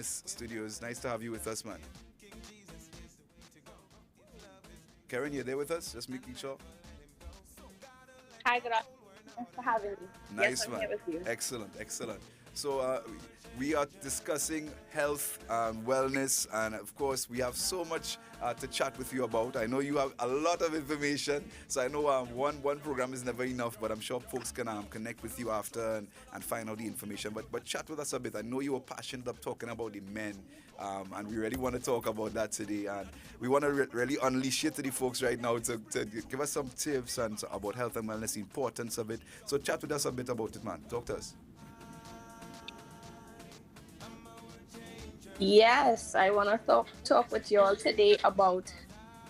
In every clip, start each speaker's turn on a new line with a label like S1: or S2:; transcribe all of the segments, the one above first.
S1: Studios. Nice to have you with us, man. Karen, you there with us? Just making sure.
S2: Hi, good afternoon. Thanks for having me. Yes,
S1: Nice,
S2: I'm
S1: man.
S2: here with you.
S1: Excellent, excellent. So, we are discussing health and wellness, and of course, we have so much to chat with you about. I know you have a lot of information, so I know one program is never enough, but I'm sure folks can connect with you after and find out the information. But chat with us a bit. I know you were passionate about talking about the men, and we really want to talk about that today. And we want to really unleash it to the folks right now to give us some tips and about health and wellness, the importance of it. So chat with us a bit about it, man. Talk to us.
S2: Yes, I want to talk with you all today about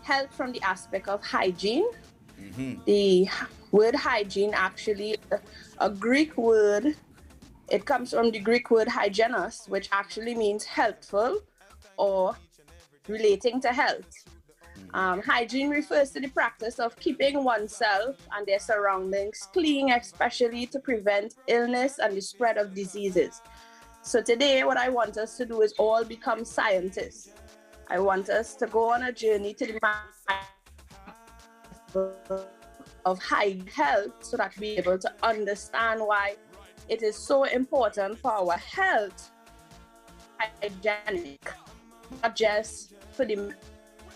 S2: health from the aspect of hygiene.
S1: Mm-hmm.
S2: The word hygiene actually a Greek word. It comes from the Greek word hygienos, which actually means healthful or relating to health. Hygiene refers to the practice of keeping oneself and their surroundings clean, especially to prevent illness and the spread of diseases. So today, what I want us to do is all become scientists. I want us to go on a journey to the of high health so that we're able to understand why it is so important for our health, hygienic, not just for the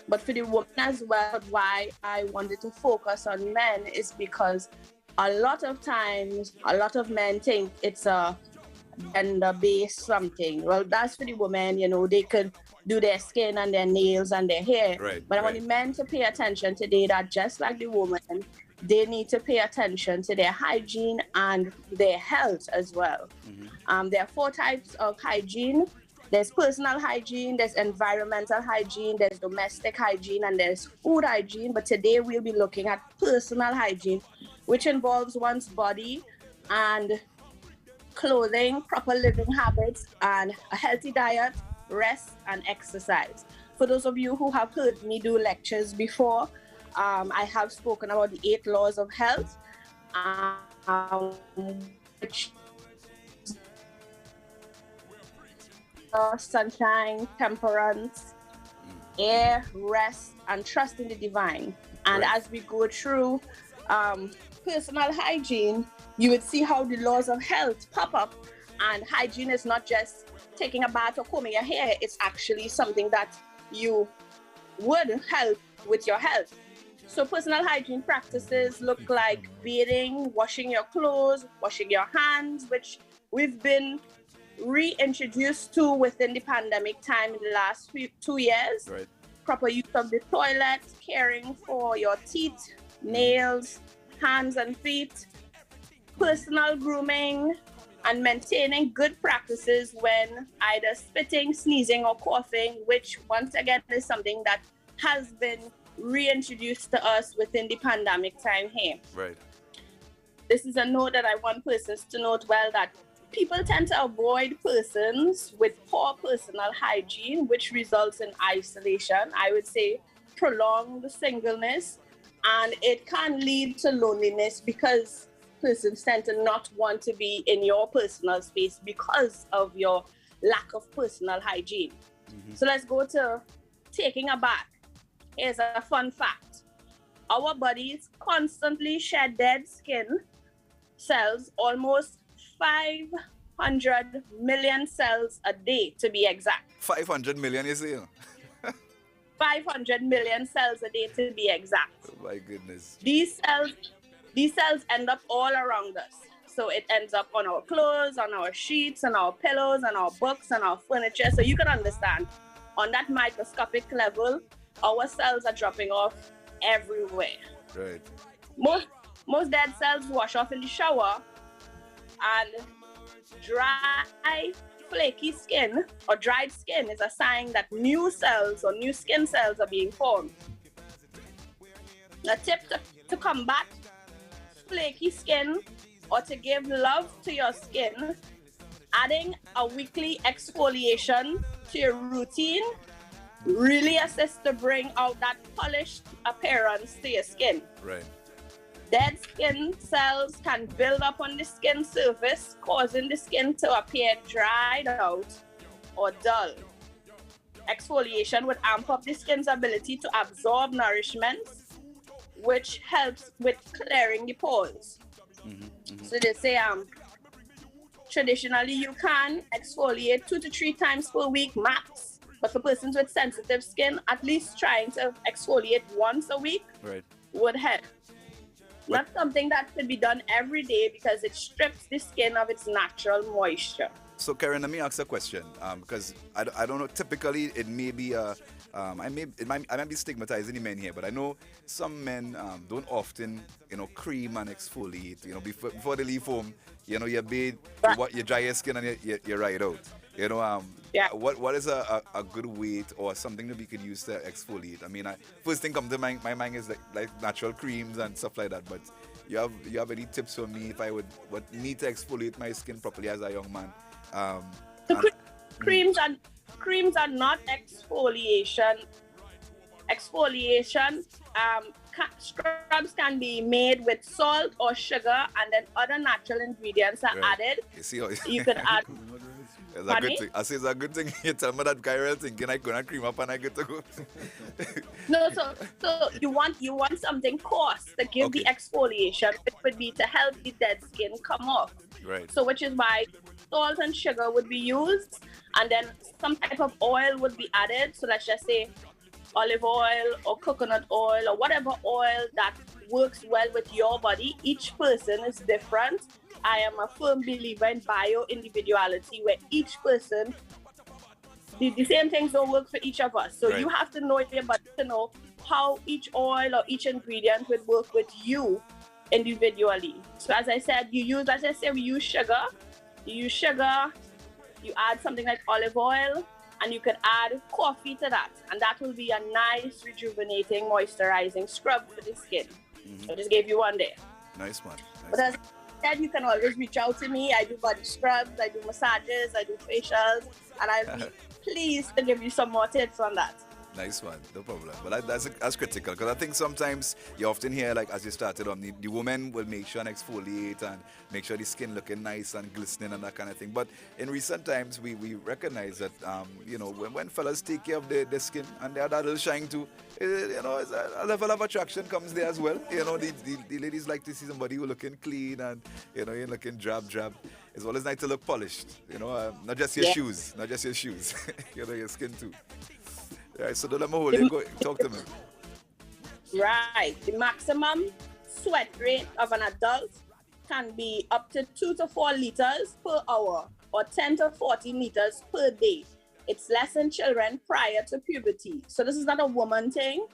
S2: but for the woman as well. Why I wanted to focus on men is because a lot of times, a lot of men think it's a gender-based something. Well, that's for the women, they could do their skin and their nails and their hair.
S1: Right,
S2: But I want
S1: right.
S2: the men to pay attention today that just like the woman, they need to pay attention to their hygiene and their health as well. There are four types of hygiene. There's personal hygiene, there's environmental hygiene, there's domestic hygiene, and there's food hygiene. But today we'll be looking at personal hygiene, which involves one's body and clothing, proper living habits, and a healthy diet, rest, and exercise. For those of you who have heard me do lectures before, I have spoken about the 8 laws of health, which are sunshine, temperance, air, rest, and trust in the divine. And
S1: Right.
S2: as we go through personal hygiene, you would see how the laws of health pop up. And hygiene is not just taking a bath or combing your hair, it's actually something that you would help with your health. So personal hygiene practices look like bathing, washing your clothes, washing your hands, which we've been reintroduced to within the pandemic time in the last 2 years.
S1: Right.
S2: Proper use of the toilet, caring for your teeth, nails, hands and feet, personal grooming, and maintaining good practices when either spitting, sneezing, or coughing, which once again is something that has been reintroduced to us within the pandemic time here.
S1: Right.
S2: This is a note that I want persons to note well that people tend to avoid persons with poor personal hygiene, which results in isolation. I would say prolonged singleness, and it can lead to loneliness because persons tend to not want to be in your personal space because of your lack of personal hygiene. So let's go to taking a bath. Here's a fun fact. Our bodies constantly shed dead skin cells, almost 500 million cells a day to be exact.
S1: 500 million, you say?
S2: 500 million cells a day to be exact.
S1: Oh my goodness.
S2: These cells end up all around us. So it ends up on our clothes, on our sheets, on our pillows, on our books, on our furniture. So you can understand, on that microscopic level, our cells are dropping off everywhere.
S1: Right.
S2: Most dead cells wash off in the shower, and dry, flaky skin or dried skin is a sign that new cells or new skin cells are being formed. A tip to combat flaky skin or to give love to your skin, adding a weekly exfoliation to your routine really assists to bring out that polished appearance to your skin.
S1: Right.
S2: Dead skin cells can build up on the skin surface, causing the skin to appear dried out or dull. Exfoliation would amp up the skin's ability to absorb nourishment, which helps with clearing the pores. So they say traditionally you can exfoliate 2 to 3 times per week max, but for persons with sensitive skin, at least trying to exfoliate once a week would help. Not something that could be done every day because it strips the skin of its natural moisture.
S1: So, Keren, let me ask a question, because I don't know. Typically, it may be I might be stigmatizing the men here, but I know some men don't often, cream and exfoliate. Before they leave home, you bathe, you dry your skin, and you ride out. What is a good weight or something that we could use to exfoliate? I mean, first thing comes to my mind is like natural creams and stuff like that. But you have any tips for me if I would need to exfoliate my skin properly as a young man?
S2: Creams are not exfoliation. Scrubs can be made with salt or sugar, and then other natural ingredients are added. You can add.
S1: It's a good thing. I say it's a good thing. You tell me that Kyrell thinking I gonna cream up and I get to go.
S2: No, so you want something coarse to give the exfoliation, which would be to help the dead skin come off.
S1: Right.
S2: So which is why salt and sugar would be used, and then some type of oil would be added. So let's just say olive oil or coconut oil or whatever oil that works well with your body. Each person is different. I am a firm believer in bio-individuality, where each person, the same things don't work for each of us. So you have to know your body to know how each oil or each ingredient would work with you individually. So as I said, we use sugar. You add something like olive oil, and you can add coffee to that. And that will be a nice, rejuvenating, moisturizing scrub for the skin. I just gave you one there.
S1: Nice one.
S2: But as I said, you can always reach out to me. I do body scrubs, I do massages, I do facials, and I'll be pleased to give you some more tips on that.
S1: Nice one, no problem. But that's critical, because I think sometimes you often hear, like as you started on, the woman will make sure and exfoliate and make sure the skin looking nice and glistening and that kind of thing. But in recent times, we recognize that, when fellas take care of their skin and they add that little shine too, it's a level of attraction comes there as well. The ladies like to see somebody who looking clean and, you're looking drab. It's always nice to look polished, not just your shoes, your skin too. Right, so don't let me hold you. Go talk to me.
S2: Right. The maximum sweat rate of an adult can be up to 2 to 4 liters per hour or 10 to 14 liters per day. It's less in children prior to puberty. So this is not a woman thing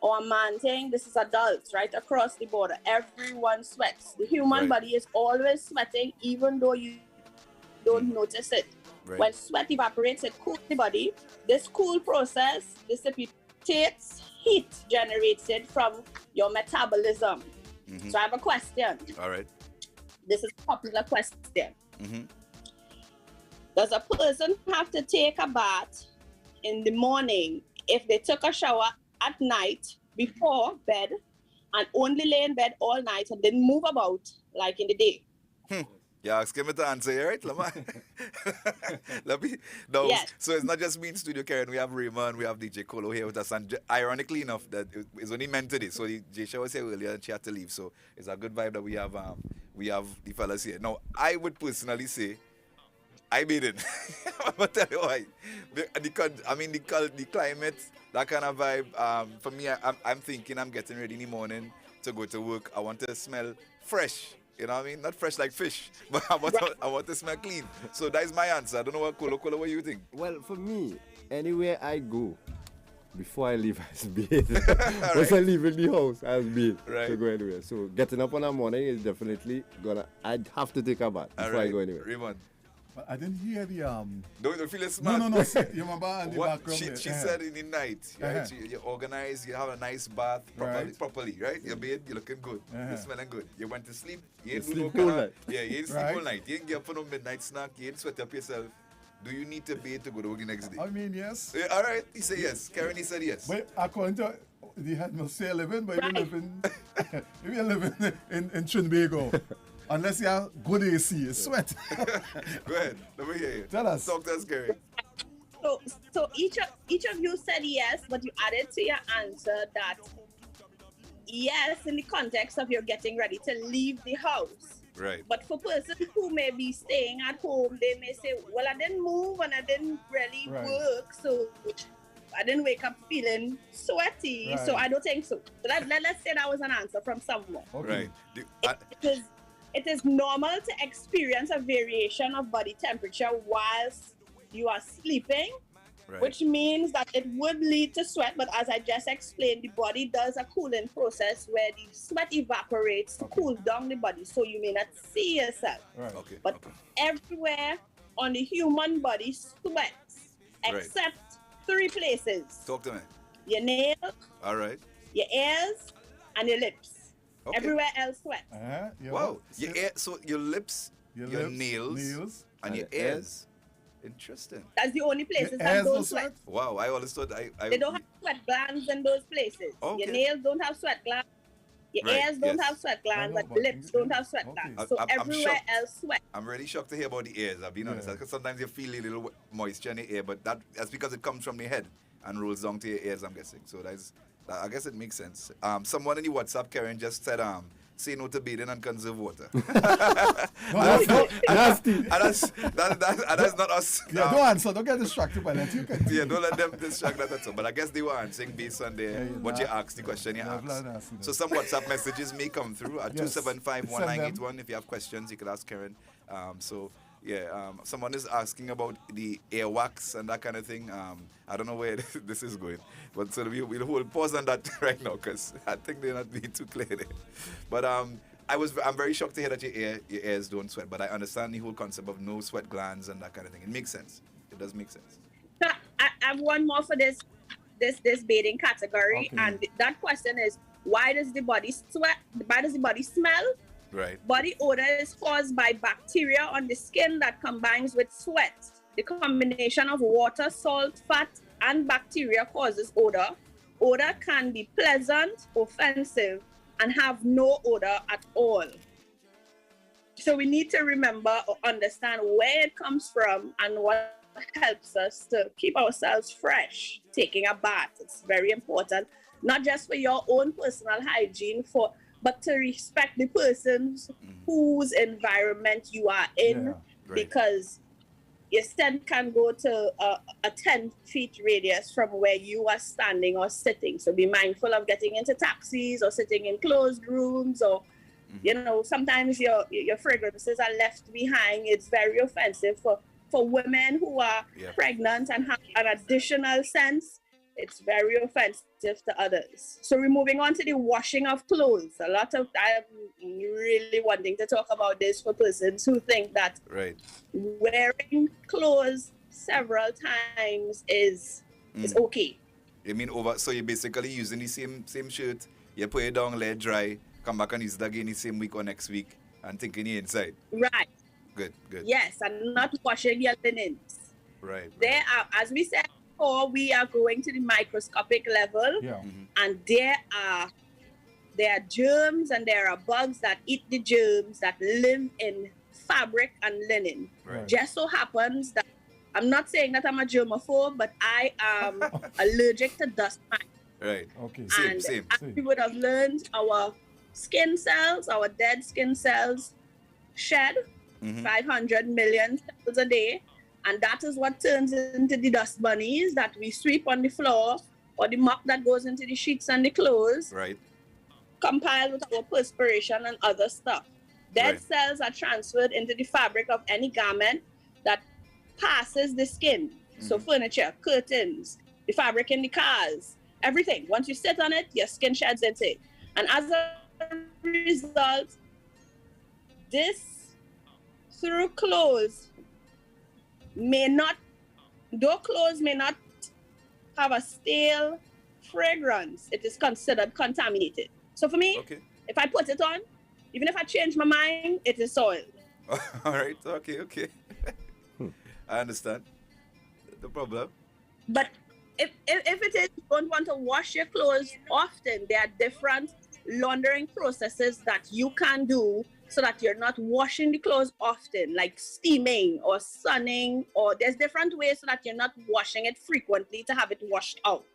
S2: or a man thing. This is adults, right, across the border. Everyone sweats. The human body is always sweating, even though you don't notice it. Right. When sweat evaporates, it cools the body. This cool process dissipates heat generated from your metabolism. So I have a question.
S1: All right.
S2: This is a popular question. Does a person have to take a bath in the morning if they took a shower at night before bed and only lay in bed all night and didn't move about like in the day?
S1: Yeah, ask him to answer, right, Lamar? So it's not just me in studio, Keren. We have Raymond, we have DJ Colo here with us. And ironically enough, that it's only meant today. So Jay was here earlier and she had to leave. So it's a good vibe that we have the fellas here. Now, I would personally say, I made it. I'm going to tell you why. The climate, that kind of vibe, for me, I'm thinking I'm getting ready in the morning to go to work. I want to smell fresh. You know what I mean? Not fresh like fish, but I want to smell clean. So that is my answer. I don't know what what you think?
S3: Well, for me, anywhere I go, before I leave, I bathe. Once I leave in the house, I bathe to go anywhere. So getting up in the morning is definitely I'd have to take a bath before I go anywhere.
S1: Raymond.
S4: I didn't hear the
S1: Don't feel smart.
S4: No. You remember in the background?
S1: She said in the night, right? You organize, you have a nice bath properly, right? You bathe, you're looking good, you're smelling good. You went to sleep, you ain't
S3: sleep all night.
S1: Yeah, you ain't sleep all night. You ain't get up for no midnight snack, you ain't sweat up yourself. Do you need to bathe to go to work the next day?
S4: I mean, yes.
S1: Yeah, all right, he said yes. Keren, he said yes.
S4: But according to the head must say 11, but you live in Trinbago. Unless you have good AC, you sweat.
S1: Go ahead, let me hear you.
S4: Tell us.
S1: Talk to us, Keren.
S2: So each of you said yes, but you added to your answer that yes, in the context of you're getting ready to leave the house.
S1: Right.
S2: But for persons who may be staying at home, they may say, well, I didn't move and I didn't really work, so I didn't wake up feeling sweaty, so I don't think so. So let's say that was an answer from someone.
S1: Okay.
S2: Right. It is normal to experience a variation of body temperature whilst you are sleeping, which means that it would lead to sweat. But as I just explained, the body does a cooling process where the sweat evaporates to cool down the body, so you may not see yourself. But everywhere on the human body sweats, except 3 places.
S1: Talk to me.
S2: Your nails,
S1: all right,
S2: your ears, and your lips. Everywhere else sweat.
S1: Wow. So your lips, your nails, and your ears. Interesting.
S2: That's the only places that don't sweat.
S1: Wow, I always thought
S2: they don't have sweat glands in those places. Your nails don't have sweat glands. Your ears don't have sweat glands, but lips don't have sweat glands. So everywhere else sweat.
S1: I'm really shocked to hear about the ears, I'll be honest. Because sometimes you feel a little moisture in the ear, but that's because it comes from the head and rolls down to your ears, I'm guessing. So I guess it makes sense. Someone in the WhatsApp, Keren, just said, say no to bathing and conserve water.
S3: Nasty.
S1: And that's not us.
S4: Yeah, don't answer. Don't get distracted by that.
S1: Yeah, don't let them distract that at all. But I guess they were answering based on what you asked, the question you asked. So some WhatsApp messages may come through at 275-1981. If you have questions, you can ask Keren. Someone is asking about the earwax and that kind of thing. I don't know where this is going, but so we'll hold pause on that right now because I think they're not being too clear there. But I'm very shocked to hear that your ears don't sweat. But I understand the whole concept of no sweat glands and that kind of thing. It makes sense. It does make sense.
S2: So I have one more for this bathing category, and that question is: why does the body sweat? Why does the body smell?
S1: Right.
S2: Body odor is caused by bacteria on the skin that combines with sweat. The combination of water, salt, fat, and bacteria causes odor. Odor can be pleasant, offensive, and have no odor at all. So we need to remember or understand where it comes from and what helps us to keep ourselves fresh. Taking a bath, it's very important, not just for your own personal hygiene, but to respect the persons whose environment you are in, because your scent can go to a 10-feet radius from where you are standing or sitting. So be mindful of getting into taxis or sitting in closed rooms, or sometimes your fragrances are left behind. It's very offensive for women who are pregnant and have an additional scent. It's very offensive to others. So we're moving on to the washing of clothes. I'm really wanting to talk about this for persons who think that wearing clothes several times is okay.
S1: You mean so you're basically using the same shirt, you put it down, let it dry, come back and use it again the same week or next week, and thinking you're inside.
S2: Right.
S1: Good.
S2: Yes, and not washing your linens.
S1: Right.
S2: There are, as we said, or we are going to the microscopic level, and there are germs and there are bugs that eat the germs that live in fabric and linen. Just so happens that I'm not saying that I'm a germaphobe, but I am allergic to dust mites.
S1: Right.
S4: Okay.
S1: Same.
S2: As we would have learned, our skin cells, our dead skin cells, shed 500 million cells a day. And that is what turns into the dust bunnies that we sweep on the floor, or the mop that goes into the sheets and the clothes.
S1: Right.
S2: Compiled with our perspiration and other stuff. Dead cells are transferred into the fabric of any garment that passes the skin. So furniture, curtains, the fabric in the cars, everything. Once you sit on it, your skin sheds into it. And as a result, this through clothes clothes may not have a stale fragrance, it is considered contaminated. So for me, if I put it on, even if I change my mind, it is soiled.
S1: All right, okay. I understand. No problem.
S2: But if it is, you don't want to wash your clothes often, there are different laundering processes that you can do so that you're not washing the clothes often, like steaming or sunning, or there's different ways so that you're not washing it frequently to have it washed out.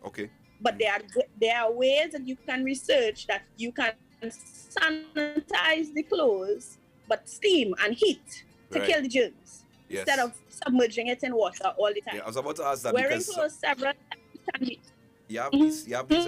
S1: Okay.
S2: But there are ways that you can research that you can sanitize the clothes, but steam and heat to kill the germs instead of submerging it in water all the time.
S1: Yeah, I was about to ask that
S2: Wearing
S1: because
S2: clothes several times can be.
S1: you have these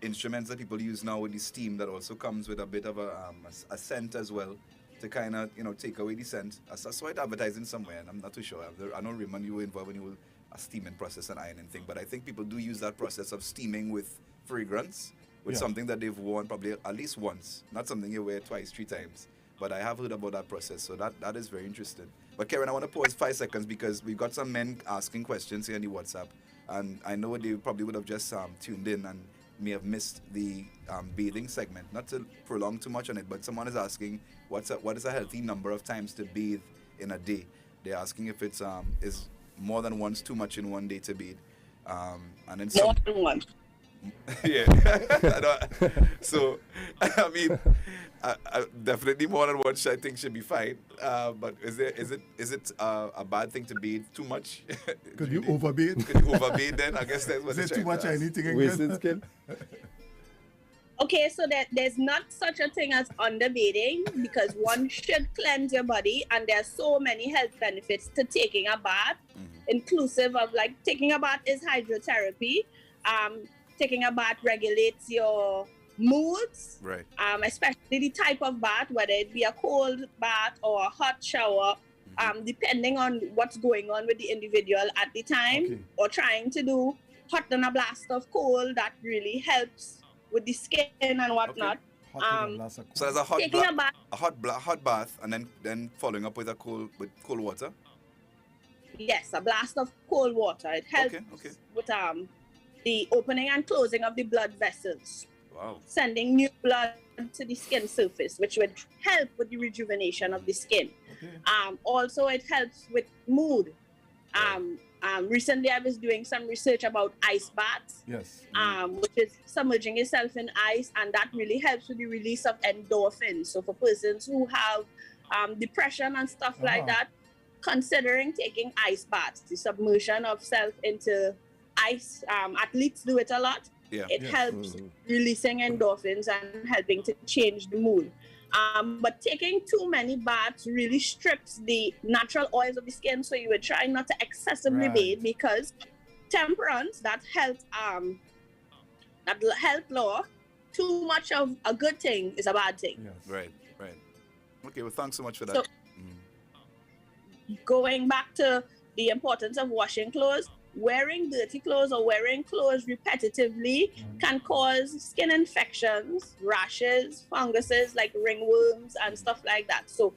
S1: instruments that people use now with the steam that also comes with a bit of a scent as well to kind of, take away the scent. I saw it advertising somewhere, and I'm not too sure. I know, Raymond, you were involved when you were a steaming process and ironing thing, but I think people do use that process of steaming with fragrance, with something that they've worn probably at least once, not something you wear twice, 3 times. But I have heard about that process, so that is very interesting. But Keren, I want to pause 5 seconds because we've got some men asking questions here on the WhatsApp, and I know they probably would have just tuned in and may have missed the bathing segment. Not to prolong too much on it, but someone is asking what is a healthy number of times to bathe in a day. They're asking if it's is more than once too much in one day to bathe, and then
S2: More than once.
S1: Yeah. So, I mean, definitely more than once I think should be fine. But is it a bad thing to bathe too much?
S4: Could you overbathe?
S1: Could you overbathe then? I guess that's what
S4: Is it too much anything again?
S3: Wasted skin?
S2: Okay, so there's not such a thing as underbathing because one should cleanse your body, and there's so many health benefits to taking a bath, inclusive of like taking a bath is hydrotherapy. Taking a bath regulates your moods,
S1: right?
S2: Especially the type of bath, whether it be a cold bath or a hot shower, depending on what's going on with the individual at the time, or trying to do hot and a blast of cold that really helps with the skin and whatnot.
S1: So there's a hot bath, and then following up with cold water.
S2: Yes, a blast of cold water. It helps with the opening and closing of the blood vessels.
S1: Wow. Sending
S2: new blood to the skin surface, which would help with the rejuvenation of the skin. Also, it helps with mood. Recently, I was doing some research about ice baths.
S4: Yes.
S2: Which is submerging yourself in ice, and that really helps with the release of endorphins. So for persons who have depression and stuff like that, considering taking ice baths, the submersion of self into ice, athletes do it a lot. It helps releasing endorphins and helping to change the mood. But taking too many baths really strips the natural oils of the skin, so you would try not to excessively bathe, because temperance, that health law, too much of a good thing is a bad thing.
S4: Yes.
S1: Right. Okay, well, thanks so much for that.
S2: So, going back to the importance of washing clothes, wearing dirty clothes or wearing clothes repetitively can cause skin infections, rashes, funguses like ringworms and stuff like that. So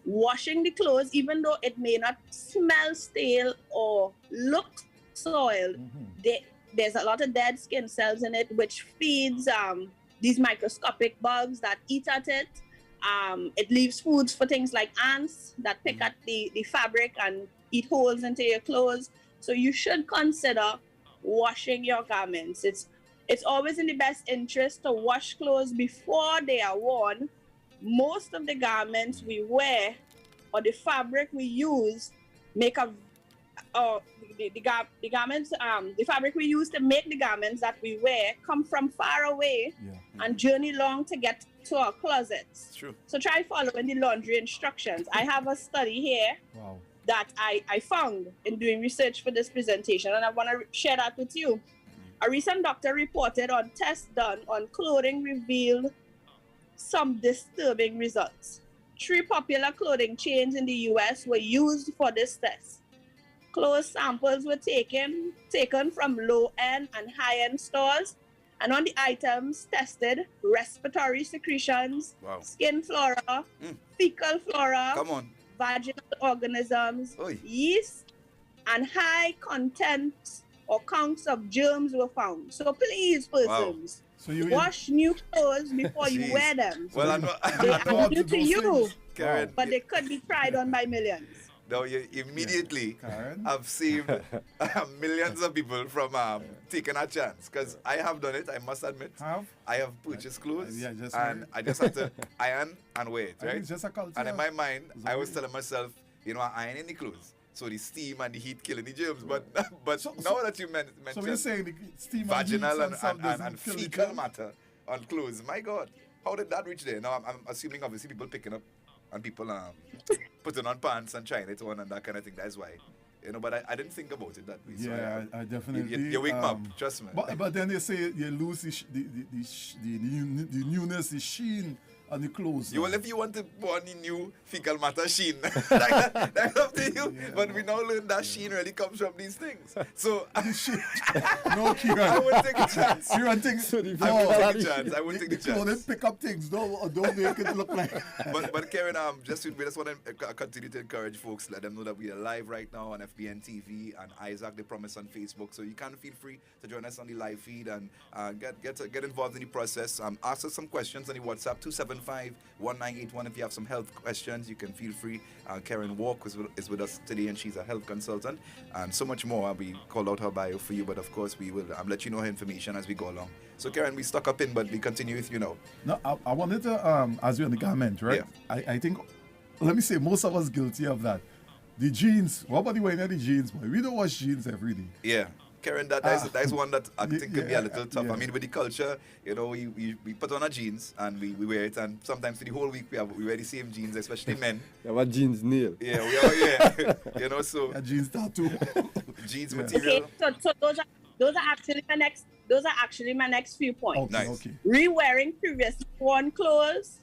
S2: washing the clothes, even though it may not smell stale or look soiled, there's a lot of dead skin cells in it, which feeds these microscopic bugs that eat at it. It leaves foods for things like ants that pick at the fabric and eat holes into your clothes. So you should consider washing your garments. It's always in the best interest to wash clothes before they are worn. Most of the garments we wear or the fabric we use make the fabric we use to make the garments that we wear come from far away and journey long to get to our closets.
S1: It's true.
S2: So try following the laundry instructions. I have a study here that I found in doing research for this presentation, and I want to share that with you. A recent doctor reported on tests done on clothing revealed some disturbing results. 3 popular clothing chains in the US were used for this test. Clothes samples were taken from low-end and high-end stores, and on the items tested, respiratory secretions, skin flora, fecal flora, vaginal organisms, yeast, and high contents or counts of germs were found. So please, persons, wash new clothes before you wear them.
S1: Well,
S2: they are new to you,
S1: Keren,
S2: but they could be tried on by millions.
S1: Now you immediately
S4: Karen?
S1: have saved millions of people from taking a chance. Because I have done it, I must admit. I have purchased clothes
S4: Yeah, just
S1: and
S4: wear it.
S1: I just have to iron and wear it,
S4: I think
S1: right?
S4: it's just a culture.
S1: And in my mind,
S4: It's
S1: I was
S4: okay.
S1: telling myself, you know, I iron any clothes. So the steam and the heat killing the germs. But
S4: So-
S1: now that you
S4: So
S1: mentioned
S4: we're saying the steam
S1: vaginal
S4: and stuff doesn't
S1: and
S4: kill the
S1: fecal
S4: germs?
S1: matter on clothes, my God, how did that reach there? Now I'm assuming obviously people picking up and people putting on pants and trying it on and that kind of thing. That's why. You know, but I didn't think about it that way. So
S4: Yeah, I definitely.
S1: You wake me up, trust me.
S4: But then they say you lose the newness, the sheen on the clothes.
S1: Well, if you want to put on the new fecal matter sheen, that's up to you.
S4: Yeah.
S1: But we now learn that sheen really comes from these things. So
S4: The sheen. No, Kieran.
S1: I would take a chance.
S4: Kieran thinks.
S3: So the
S1: I
S3: fecal
S1: would
S3: matter
S1: take a chance. I would take
S4: The
S1: a
S4: clothing
S1: chance.
S4: pick up things. Don't make it look like.
S1: But Keren, we just want to continue to encourage folks, let them know that we are live right now on FBN TV and Isaac, they promise on Facebook. So you can feel free to join us on the live feed and get involved in the process. Ask us some questions on the WhatsApp 275-1981. If you have some health questions, you can feel free. Keren Walke is with us today, and she's a health consultant, and so much more. We called out her bio for you, but of course we will let you know her information as we go along. So Keren, we stuck up in, but we continue with you now.
S4: No, I wanted to, as we're in the garment, right?
S1: Yeah.
S4: I think, let me say, most of us guilty of that. The jeans, what about the wearing of the jeans, boy? We don't wash jeans every day.
S1: Yeah. Keren, that's one that I think could be a little tough.
S4: yeah.
S1: I mean, with the culture, you know, we put on our jeans and we wear it, and sometimes for the whole week we wear the same jeans, especially men.
S3: Yeah, what jeans nail?
S1: Yeah, we are, yeah. You know, so
S4: A jeans tattoo.
S1: jeans
S4: Yeah.
S1: material.
S2: Okay, so those are actually my next few points.
S4: Okay,
S1: Nice.
S4: okay.
S2: Re-wearing previously worn clothes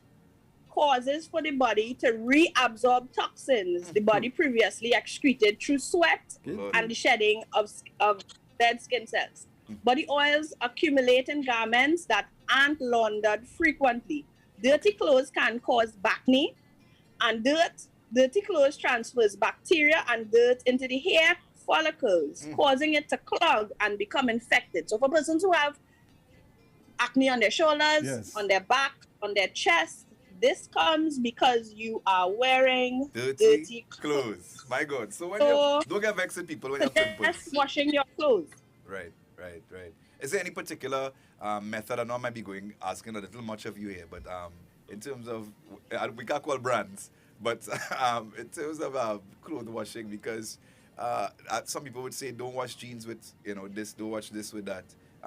S2: causes for the body to reabsorb toxins the body previously excreted through sweat
S3: Okay.
S2: and the shedding of dead skin cells. Body oils accumulate in garments that aren't laundered frequently. Dirty clothes can cause acne, and dirty clothes transfers bacteria and dirt into the hair follicles, causing it to clog and become infected. So for persons who have acne on their shoulders,
S4: Yes.
S2: on their back, on their chest, this comes because you are wearing
S1: Dirty clothes. My God. So when you don't get vexed with people when you have pimples.
S2: Suggest washing your clothes.
S1: Right. Is there any particular method? I know I might be asking a little much of you here, but in terms of, we can't call brands, but in terms of clothes washing, because some people would say don't wash jeans with, you know, this, don't wash this with that.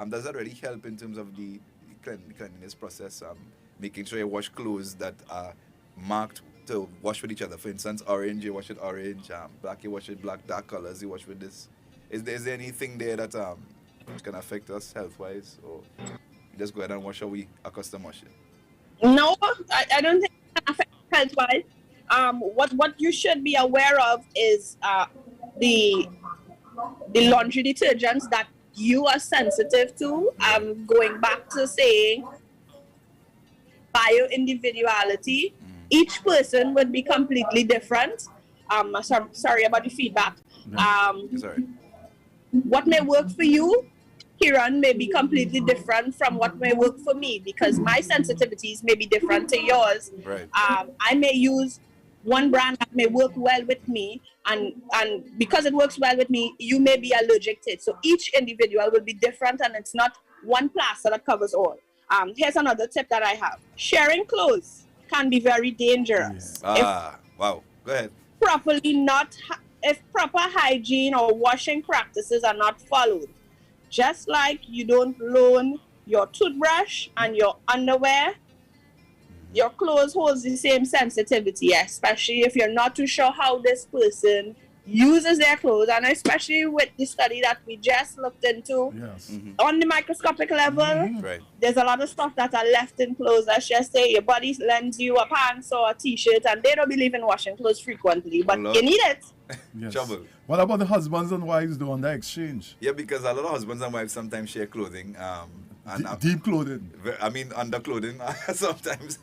S1: Does that really help in terms of the cleanliness process? Making sure you wash clothes that are marked to wash with each other. For instance, orange, you wash it orange. Black, you wash it black. Dark colors, you wash with this. Is there anything there that can affect us health-wise, or you just go ahead and wash how we accustomed wash it?
S2: No, I don't think it can affect health-wise. What you should be aware of is the laundry detergents that you are sensitive to. Going back to saying bio-individuality, each person would be completely different. Sorry about the feedback.
S1: Sorry.
S2: What may work for you, Keren, may be completely different from what may work for me, because my sensitivities may be different to yours.
S1: Right.
S2: I may use one brand that may work well with me, and because it works well with me, you may be allergic to it. So each individual will be different, and it's not one plaster that covers all. Here's another tip that I have. Sharing clothes can be very dangerous.
S1: Wow. Go ahead.
S2: If proper hygiene or washing practices are not followed. Just like you don't loan your toothbrush and your underwear, your clothes holds the same sensitivity, especially if you're not too sure how this person uses their clothes, and especially with the study that we just looked into.
S4: Yes.
S2: On the microscopic level,
S1: Right.
S2: there's a lot of stuff that are left in clothes. Let's just say your body lends you a pants or a t-shirt, and they don't believe in washing clothes frequently, but
S1: Lord.
S2: you need it.
S4: Yes.
S1: Trouble.
S4: What about the husbands and wives doing the exchange?
S1: Yeah, because a lot of husbands and wives sometimes share clothing.
S4: Deep clothing.
S1: I mean, underclothing sometimes.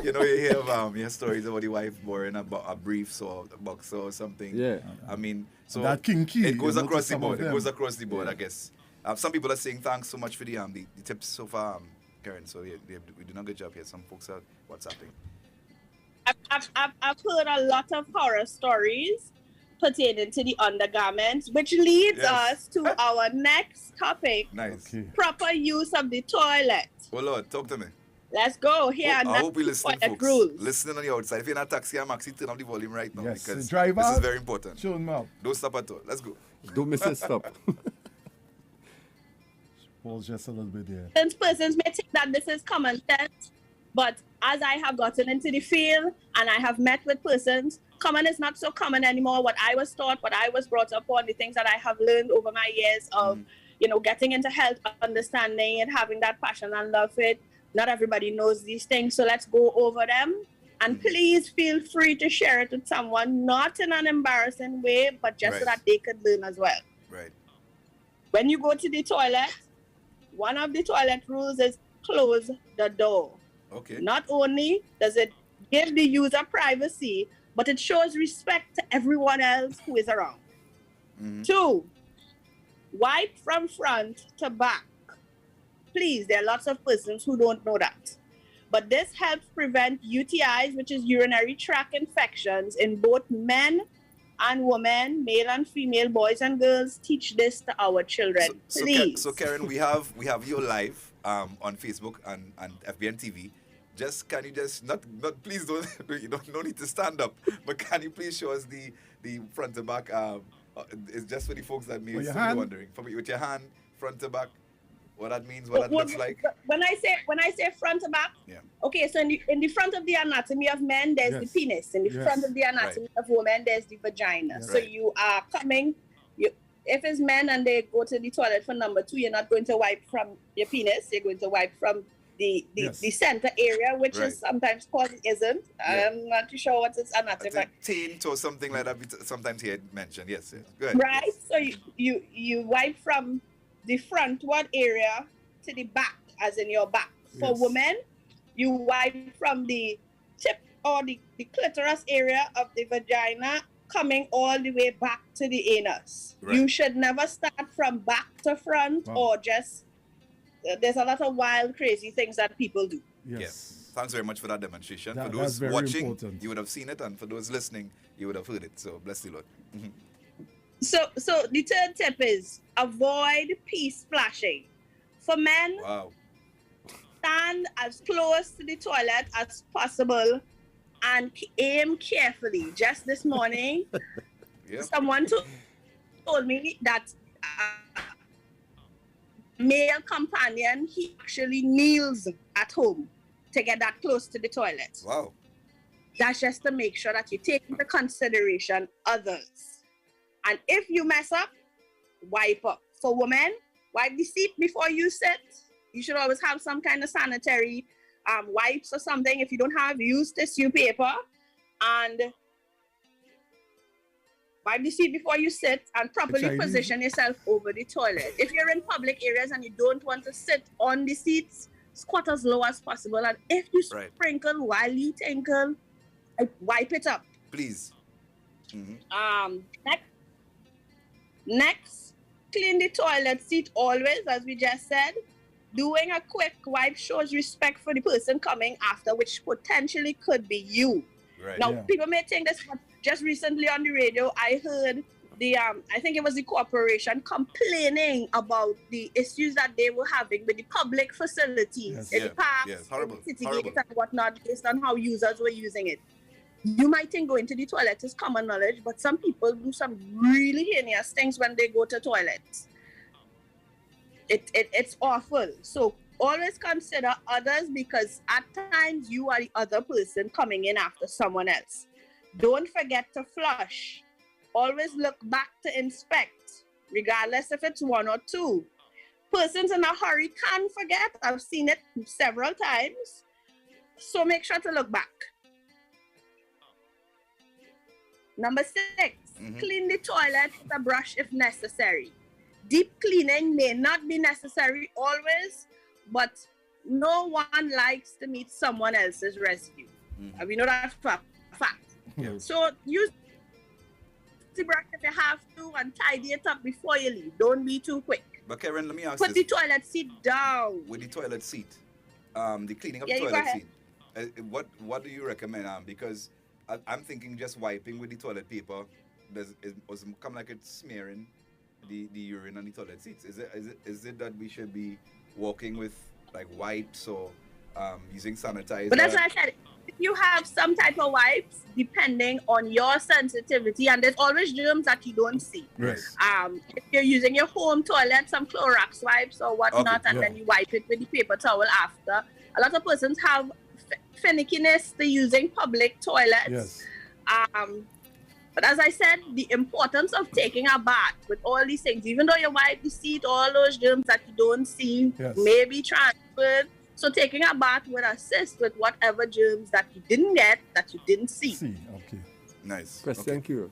S1: You know, you hear stories about the wife wearing a briefs or a boxer or something.
S3: Yeah.
S1: I mean, so
S4: That kinky,
S1: it goes
S4: you know,
S1: across
S4: to
S1: the
S4: some
S1: board.
S4: of
S1: It goes
S4: them.
S1: across the board, I guess. Some people are saying thanks so much for the tips so far, Keren. So we're doing a good job here. Some folks are WhatsApping.
S2: I've heard a lot of horror stories pertaining to the undergarments, which leads us to our next topic.
S1: Nice.
S4: Okay.
S2: Proper use of the toilet.
S1: Oh Lord, talk to me.
S2: Let's go here.
S1: I hope you listening,
S2: toilet
S1: folks.
S2: rules.
S1: Listening on the outside. If you're in a taxi or maxi, turn up the volume right now
S4: Yes.
S1: because
S4: Driver,
S1: this is very important.
S4: show them out.
S1: Don't stop at all. Let's go.
S3: Don't miss a stop.
S4: Pause just a little bit there.
S2: Since persons may think that this is common sense, but as I have gotten into the field and I have met with persons, common is not so common anymore. What I was taught, what I was brought up on, the things that I have learned over my years of, getting into health, understanding it, having that passion and love for it. Not everybody knows these things, so let's go over them. And please feel free to share it with someone, not in an embarrassing way, but just so that they could learn as well.
S1: Right.
S2: When you go to the toilet, one of the toilet rules is close the door.
S1: Okay.
S2: Not only does it give the user privacy, but it shows respect to everyone else who is around. 2, wipe from front to back. Please, there are lots of persons who don't know that. But this helps prevent UTIs, which is urinary tract infections, in both men and women, male and female, boys and girls. Teach this to our children, please.
S1: So Keren, we have you live on Facebook and FBN TV. Can you not please don't you don't no need to stand up, but can you please show us the front to back? It's just for the folks that may still be wondering. With your hand, front to back, what that means, what that looks like.
S2: When I say front to back, okay, so in the front of the anatomy of men, there's the penis. In the front of the anatomy of women, there's the vagina. So you are coming. If it's men and they go to the toilet for number 2, you're not going to wipe from your penis. You're going to wipe from the center area, which is sometimes called isn't. I'm not too sure what its anatomy.
S1: Taint or something like that. Sometimes here mentioned. Yes. Good.
S2: Right. So you wipe from the frontward area to the back, as in your back. For women, you wipe from the tip or the clitoris area of the vagina, coming all the way back to the anus. Right. You should never start from back to front or just. There's a lot of wild, crazy things that people do.
S1: Yes. Thanks very much for that demonstration. For those watching, you would have seen it, and for those listening, you would have heard it. So bless the Lord.
S2: So the third tip is avoid pee splashing. For men, stand as close to the toilet as possible and aim carefully. Just this morning, someone told me that male companion, he actually kneels at home to get that close to the toilet.
S1: Wow.
S2: That's just to make sure that you take into consideration others. And if you mess up, wipe up. For women, wipe the seat before you sit. You should always have some kind of sanitary wipes or something. If you don't have, use tissue paper and wipe the seat before you sit and properly position yourself over the toilet. If you're in public areas and you don't want to sit on the seats, squat as low as possible. And if you sprinkle while you tinkle, wipe it up.
S1: Please.
S2: Next, clean the toilet seat always, as we just said. Doing a quick wipe shows respect for the person coming after, which potentially could be you.
S1: Right.
S2: Now, people may think this, but just recently on the radio, I heard I think it was the corporation complaining about the issues that they were having with the public facilities in the parks, city gates and whatnot, based on how users were using it. You might think going to the toilet is common knowledge, but some people do some really heinous things when they go to toilets. It's awful. So always consider others, because at times you are the other person coming in after someone else. Don't forget to flush. Always look back to inspect, regardless if it's 1 or 2. Persons in a hurry can forget. I've seen it several times. So make sure to look back. Number 6, clean the toilet with a brush if necessary. Deep cleaning may not be necessary always, but no one likes to meet someone else's residue. We know that for a fact. So use the brush if you have to and tidy it up before you leave. Don't be too quick.
S1: But Keren, let me ask
S2: Put the toilet seat down.
S1: With the toilet seat, the cleaning of the toilet seat, what do you recommend? Because I'm thinking just wiping with the toilet paper was come like it's smearing the urine on the toilet seats. Is it that we should be walking with like wipes or using sanitizer?
S2: But that's what I said. If you have some type of wipes, depending on your sensitivity, and there's always germs that you don't see.
S1: Yes.
S2: If you're using your home toilet, some Clorox wipes or whatnot, and then you wipe it with the paper towel after. A lot of persons have finickiness to using public toilets.
S4: Yes.
S2: But as I said, the importance of taking a bath with all these things, even though you wipe the seat, all those germs that you don't see may be transferred. So taking a bath would assist with whatever germs that you didn't get, that you didn't see.
S4: Okay.
S1: Nice.
S3: Thank you.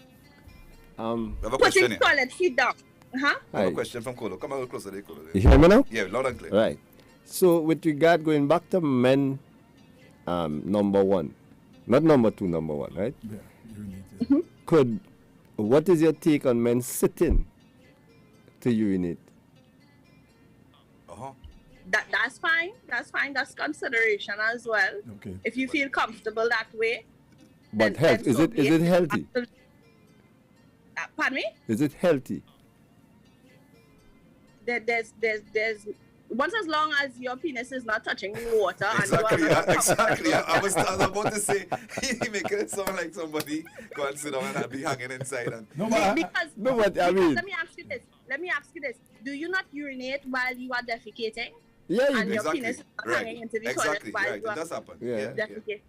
S1: We have a
S2: Putting
S1: question here.
S2: toilet seat down.
S1: I have a question from Kolo. Come a little closer there, Kolo.
S3: You hear me now?
S1: Yeah, loud and clear.
S3: Right. So with regard going back to men, number one, not number two, number one, right?
S4: Yeah, urinate.
S3: What is your take on men sitting to urinate?
S2: That's fine. That's fine. That's consideration as well.
S4: Okay.
S2: If you feel comfortable that way.
S3: But health, is it healthy?
S2: Pardon me?
S3: Is it healthy?
S2: There's once as long as your penis is not touching the water.
S1: Exactly.
S2: And you are not
S1: Exactly. I was about to say, he making it sound like somebody go and sit down and be hanging inside. And
S2: because
S3: I mean.
S2: let me ask you this. Do you not urinate while you are defecating?
S3: Yeah, you
S2: and
S3: do.
S2: your penis is not hanging into the toilet while you are
S1: It does happen.
S2: defecating?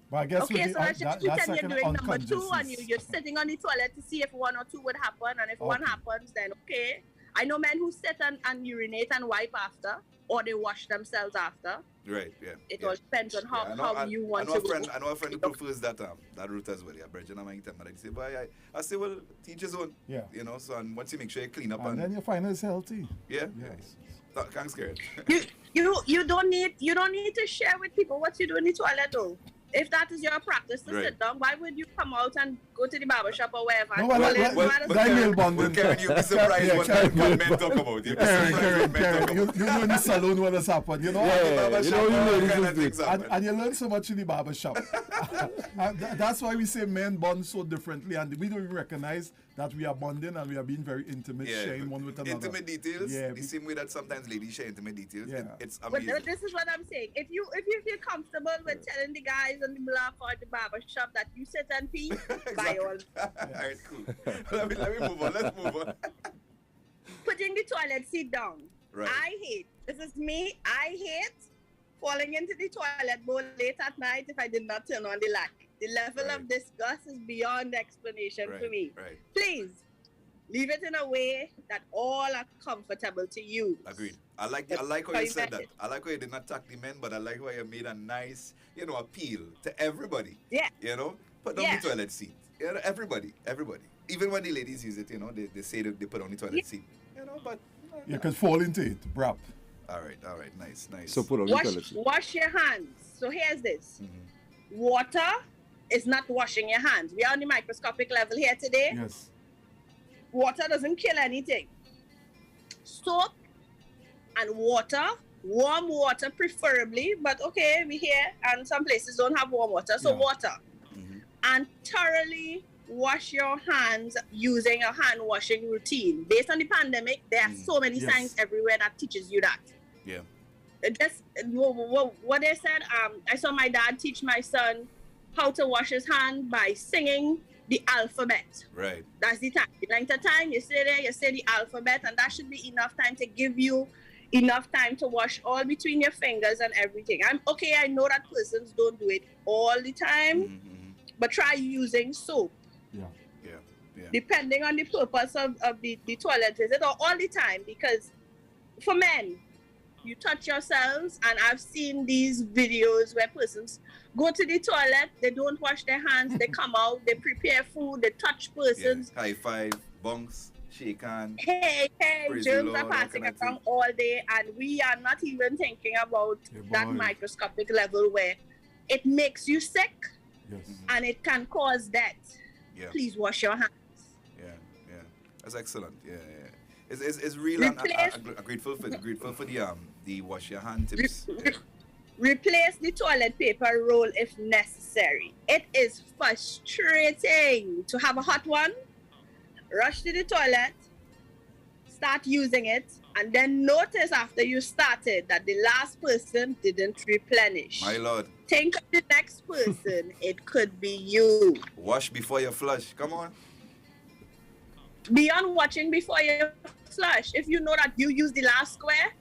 S4: But I guess
S2: Okay, so let's just pretend you're doing number 2
S4: unconsciousness.
S2: and you're sitting on the toilet to see if 1 or 2 would happen, and if one happens, then okay. I know men who sit and urinate and wipe after, or they wash themselves after.
S1: Right, yeah.
S2: It all depends on how you want to go.
S1: I know a friend who prefers that route as well. Yeah, Bridget, I'm like, say, but I say, well, teach his own.
S4: Yeah.
S1: You know, so and once you make sure you clean up
S4: And then you find it's healthy.
S1: yeah.
S4: Yes.
S1: Can't scare it.
S2: You don't need to share with people what you do in the toilet though. If that is your practice to sit down, why would you come out and go to the barber shop or wherever?
S4: No,
S1: Keren, you'll be surprised what men talk about. You'll be surprised
S4: Keren, you know in the salon what has happened, you know? And you learn so much in the barber shop. That's why we say men bond so differently, and we don't even recognize that we are bonding and we are being very intimate, sharing one with another.
S1: Intimate details, the same way that sometimes ladies share intimate details. It's amazing.
S2: But this is what I'm saying. If you feel comfortable with telling the guys on the block or the barber shop that you sit and pee, by all.
S1: Alright, cool. Let me move on. Let's move on.
S2: Putting the toilet seat down.
S1: Right.
S2: This is me, I hate falling into the toilet bowl late at night if I did not turn on the light. The level of disgust is beyond explanation for me.
S1: Right.
S2: Please, leave it in a way that all are comfortable to use.
S1: Agreed. I like how you said that. I like how you didn't attack the men, but I like how you made a nice, appeal to everybody.
S2: Yeah.
S1: Put down the toilet seat. Everybody. Even when the ladies use it, they say that they put on the toilet seat. But
S4: you can fall into it, brap.
S1: All right, nice.
S3: So put on the toilet seat.
S2: Wash your hands. So here's this. Water is not washing your hands. We are on the microscopic level here today.
S4: Yes.
S2: Water doesn't kill anything. Soap and water, warm water preferably, but okay, we here and some places don't have warm water, so water. And thoroughly wash your hands using a hand washing routine. Based on the pandemic, there are so many signs everywhere that teaches you that.
S1: Yeah.
S2: Just what they said, I saw my dad teach my son how to wash his hand by singing the alphabet.
S1: Right. That's
S2: the time. The length of time you say there, you say the alphabet, and that should be enough time to give you enough time to wash all between your fingers and everything. I know that persons don't do it all the time, but try using soap.
S1: Yeah.
S2: Depending on the purpose of the toilet visit, or all the time, because for men, you touch yourselves, and I've seen these videos where persons go to the toilet, they don't wash their hands, they come out, they prepare food, they touch persons.
S1: High five, bunks, shake hands.
S2: Hey, germs are passing around all day, and we are not even thinking about that microscopic level where it makes you sick and it can cause death.
S1: Yeah.
S2: Please wash your hands.
S1: Yeah. That's excellent. Yeah. It's real, and I'm grateful for the wash your hand tips.
S2: Replace the toilet paper roll if necessary. It is frustrating to have a hot one, rush to the toilet, start using it, and then notice after you started that the last person didn't replenish.
S1: My Lord.
S2: Think of the next person. It could be you.
S1: Wash before you flush. Come on.
S2: Beyond watching before you flush, if you know that you used the last square,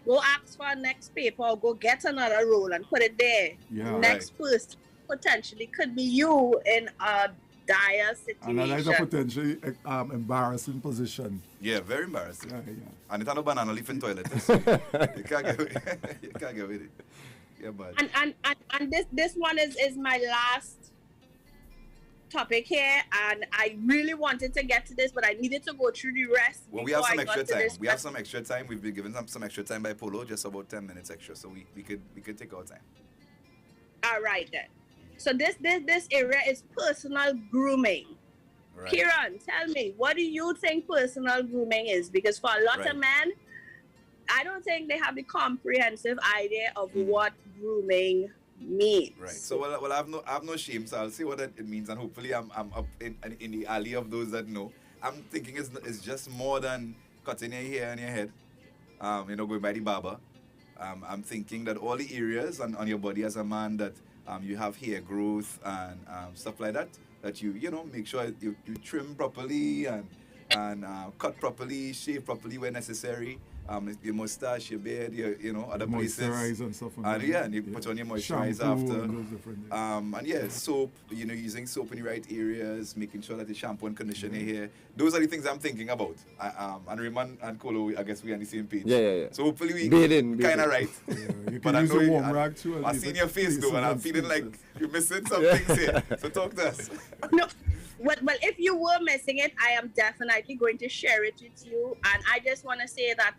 S2: go ask for a next paper or go get another roll and put it there.
S4: Yeah.
S2: Next person potentially could be you in a dire situation.
S4: And that is a potentially embarrassing position.
S1: Yeah, very embarrassing.
S4: Yeah.
S1: And it's not a banana leaf in toilet. You can't get with it. You can't get with it. Yeah, but.
S2: And this one is my last topic here, and I really wanted to get to this, but I needed to go through the rest.
S1: Well, we have some extra time. We have some extra time. We've been given some extra time by Polo, just about 10 minutes extra, so we could take our time.
S2: All right then. So this area is personal grooming.
S1: Right.
S2: Keren, tell me, what do you think personal grooming is? Because for a lot of men, I don't think they have the comprehensive idea of what grooming means.
S1: Right. So well, I have no shame. So I'll see what it means, and hopefully I'm up in the alley of those that know. I'm thinking it's just more than cutting your hair and your head. Going by the barber. I'm thinking that all the areas on your body as a man that you have hair growth and stuff like that. That you make sure you trim properly and cut properly, shave properly when necessary. Your mustache, your beard, your other places.
S4: Moisturize and stuff.
S1: And you put on your moisturizer
S4: shampoo
S1: after.
S4: and those different
S1: And soap, using soap in the right areas, making sure that the shampoo and conditioner here. Those are the things I'm thinking about. And Raymond and Kolo, I guess we're on the same page.
S3: Yeah.
S1: So hopefully we
S3: kind
S1: of right.
S4: Yeah, you
S1: But
S4: can
S1: I
S4: use
S1: know
S4: a warm rag too.
S1: I've seen your face though, and I'm feeling like you're missing some things here. So talk to us.
S2: No. Well, if you were missing it, I am definitely going to share it with you. And I just want to say that,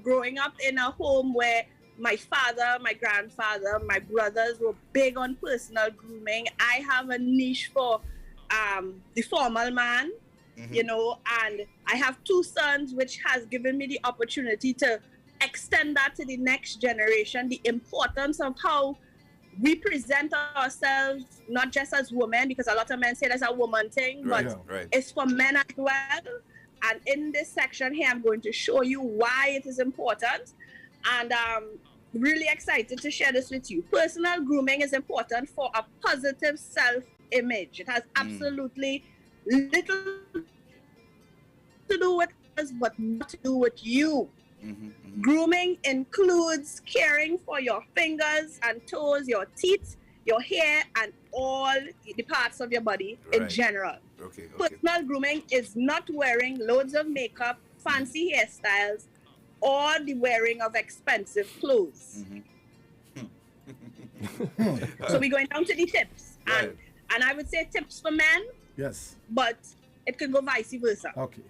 S2: growing up in a home where my father, my grandfather, my brothers were big on personal grooming, I have a niche for the formal man, and I have 2 sons, which has given me the opportunity to extend that to the next generation, the importance of how we present ourselves, not just as women, because a lot of men say that's a woman thing, but it's for men as well. And in this section here, I'm going to show you why it is important. And I'm really excited to share this with you. Personal grooming is important for a positive self-image. It has absolutely little to do with us, but not to do with you. Grooming includes caring for your fingers and toes, your teeth, your hair, and all the parts of your body in general.
S1: Okay.
S2: Personal grooming is not wearing loads of makeup, fancy hairstyles, or the wearing of expensive clothes. So we're going down to the tips. And I would say tips for men.
S4: Yes.
S2: But it could go vice versa.
S4: Okay.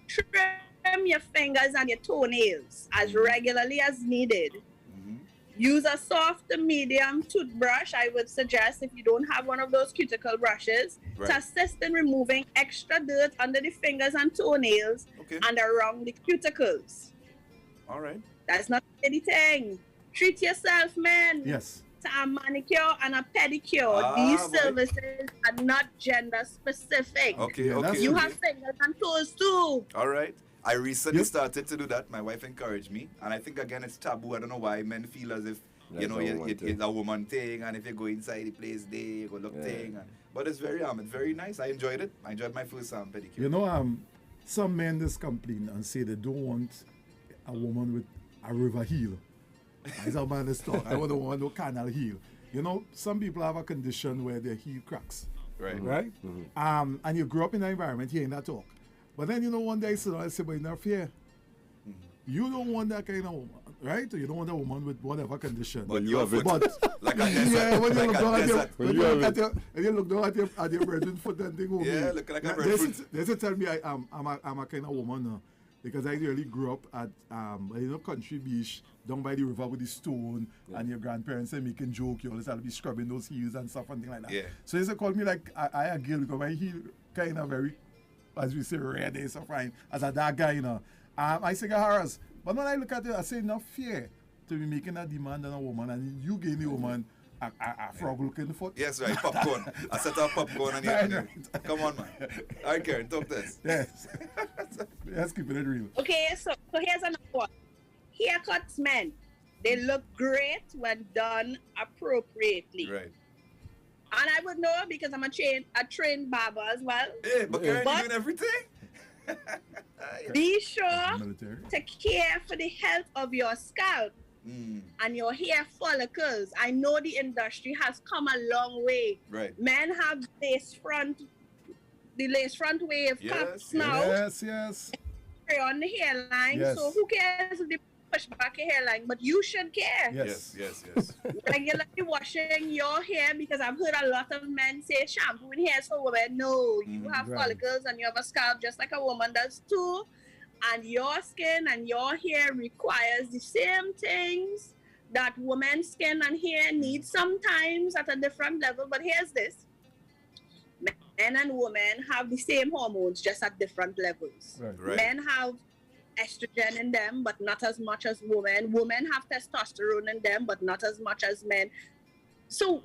S2: Trim your fingers and your toenails as regularly as needed. Use a soft to medium toothbrush, I would suggest, if you don't have one of those cuticle brushes, to assist in removing extra dirt under the fingers and toenails and around the cuticles.
S1: All right.
S2: That's not anything. Treat yourself, men.
S4: Yes.
S2: To a manicure and a pedicure. These services are not gender specific.
S1: Okay.
S2: You have fingers and toes too.
S1: All right. I recently started to do that. My wife encouraged me, and I think again it's taboo. I don't know why men feel as if it's a woman thing, and if you go inside the place, you go look thing. But it's very nice. I enjoyed it. I enjoyed my first pedicure.
S4: Some men just complain and say they don't want a woman with a river heel. As a man is talking, I want a woman with canal heel. Some people have a condition where their heel cracks. Right? And you grew up in an environment hearing that talk. But then, one day I say, but enough here. You don't want that kind of woman, right? You don't want a woman with whatever condition.
S1: But you have it. Like a desert.
S4: Yeah, when you look down at your virgin foot and thing over
S1: yeah, look like a virgin foot.
S4: They tell me I'm a kind of woman now. Because I really grew up at country beach down by the river with the stone, and your grandparents are making joke. You always have to be scrubbing those heels and stuff and things like that. Yeah. So they call me like I a girl because my heel kind of very, as we say, red is so fine as a dark guy. I say, Harris, But when I look at it, I say not fair to be making a demand on a woman and you give the woman a frog looking foot.
S1: Yes, right, popcorn. I set up popcorn and you.
S4: Right.
S1: Come on, man. All right, Keren, talk this.
S4: Yes. Let's keep it real.
S2: Okay, so here's another one. Haircuts, men, they look great when done appropriately.
S1: Right.
S2: And I would know because I'm a trained barber as well.
S1: Hey, but Keren, you doing everything?
S2: Be sure
S4: Military.
S2: to care for the health of your scalp and your hair follicles. I know the industry has come a long way.
S1: Right.
S2: Men have the lace front wave cuts now
S4: Yes.
S2: on the hairline.
S4: Yes.
S2: So who cares if they push back your hairline? But you should care.
S4: Yes.
S1: Yes.
S2: Regularly washing your hair, because I've heard a lot of men say shampooing hair is for women. No, you have
S4: Right.
S2: follicles and you have a scalp just like a woman does too. And your skin and your hair requires the same things that women's skin and hair need, sometimes at a different level. But here's this. Men and women have the same hormones, just at different levels.
S1: Right.
S2: Men have estrogen in them, but not as much as women. Women have testosterone in them, but not as much as men. So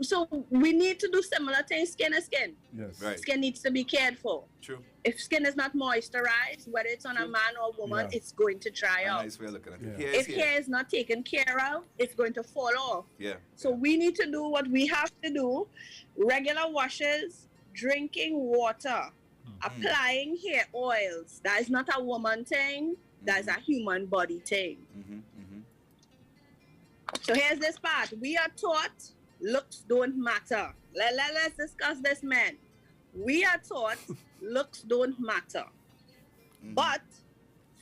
S2: we need to do similar things, skin to skin.
S4: Yes.
S1: Right.
S2: Skin needs to be cared for.
S1: True.
S2: If skin is not moisturized, whether it's on a man or a woman,
S4: Yeah.
S2: it's going to dry
S1: A
S2: out.
S1: nice way of looking at it.
S4: Yeah.
S1: Hair
S2: If
S1: is hair.
S2: hair is not taken care of, it's going to fall off.
S1: Yeah.
S2: So we need to do what we have to do. Regular washes, drinking water, applying hair oils. That is not a woman thing. That is a human body thing. So here's this part. We are taught looks don't matter. Let's discuss this, man. We are taught looks don't matter. But